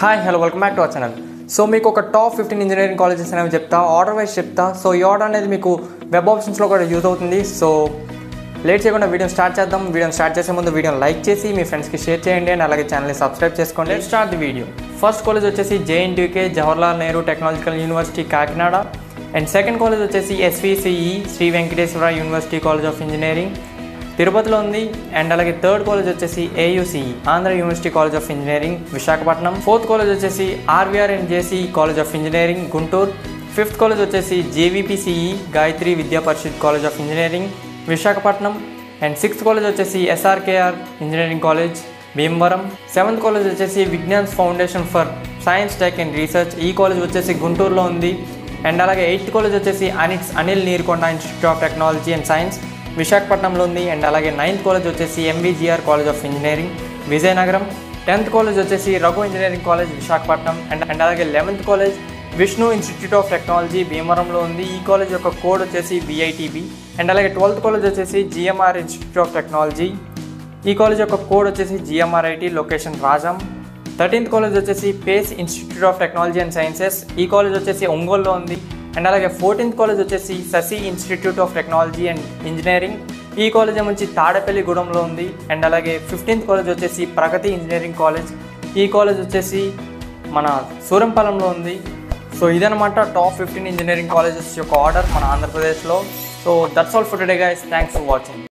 Hi hello welcome back to our channel. So మీకు ఒక top 15 engineering colleges అనేవి చెప్తా, ఆర్డర్ వైజ్ చెప్తా. సో ఈ ఆర్డర్ అనేది మీకు వెబ్ ఆప్షన్స్లో కూడా యూజ్ అవుతుంది. సో లేట్ చేయకుండా వీడియోని స్టార్ట్ చేద్దాం. వీడియోని స్టార్ట్ చేసే ముందు వీడియోని లైక్ చేసి మీ ఫ్రెండ్స్కి షేర్ చేయండి అండ్ అలాగే ఛానల్ని సబ్స్క్రైబ్ చేసుకోండి. Start the video. First college వచ్చేసి JNTK Jawaharlal Nehru technological university Kakinada. And second college వచ్చేసి SVCE Sri Venkateswara university college of engineering తిరుపతిలో ఉంది. అండ్ అలాగే థర్డ్ కాలేజ్ వచ్చేసి AUCE Andhra university college of engineering Visakhapatnam. Fourth college వచ్చేసి RVR&JC college of engineering Guntur. Fifth college వచ్చేసి JVPCE Gayatri Vidya Parishad college of engineering Visakhapatnam. And sixth college వచ్చేసి SRKR engineering college Bhimavaram. Seventh college వచ్చేసి Vignan's foundation for science tech and research, ఈ college వచ్చేసి గుంటూరులో ఉంది. And అలాగే eighth college వచ్చేసి Anil Neerukonda institute of technology and science విశాఖపట్నంలో ఉంది. అండ్ అలాగే నైన్త్ కాలేజ్ వచ్చేసి MVGR college of engineering Vizianagaram. 10th college వచ్చేసి Raghu engineering college Visakhapatnam. And అలాగే 11th college Vishnu institute of technology భీమవరంలో ఉంది. ఈ కాలేజ్ యొక్క కోడ్ వచ్చేసి VITB. అండ్ అలాగే 12th కాలేజ్ వచ్చేసి GMR ఇన్స్టిట్యూట్ ఆఫ్ టెక్నాలజీ, ఈ కాలేజ్ యొక్క కోడ్ వచ్చేసి GMRIT, location Rajam. 13th college వచ్చేసి Pace institute of technology and sciences, ఈ కాలేజ్ వచ్చేసి ఒంగోలులో ఉంది. అండ్ అలాగే 14th కాలేజ్ వచ్చేసి Sasi institute of technology and engineering, ఈ కాలేజ్ నుంచి తాడేపల్లిగూడెంలో ఉంది. అండ్ అలాగే 15th కాలేజ్ వచ్చేసి ప్రగతి ఇంజనీరింగ్ కాలేజ్, ఈ కాలేజ్ వచ్చేసి మన సూరంపాలెంలో ఉంది. సో ఇదనమాట టాప్ 15 ఇంజనీరింగ్ కాలేజెస్ యొక్క ఆర్డర్ మన ఆంధ్రప్రదేశ్లో. So that's all for today guys, thanks for watching.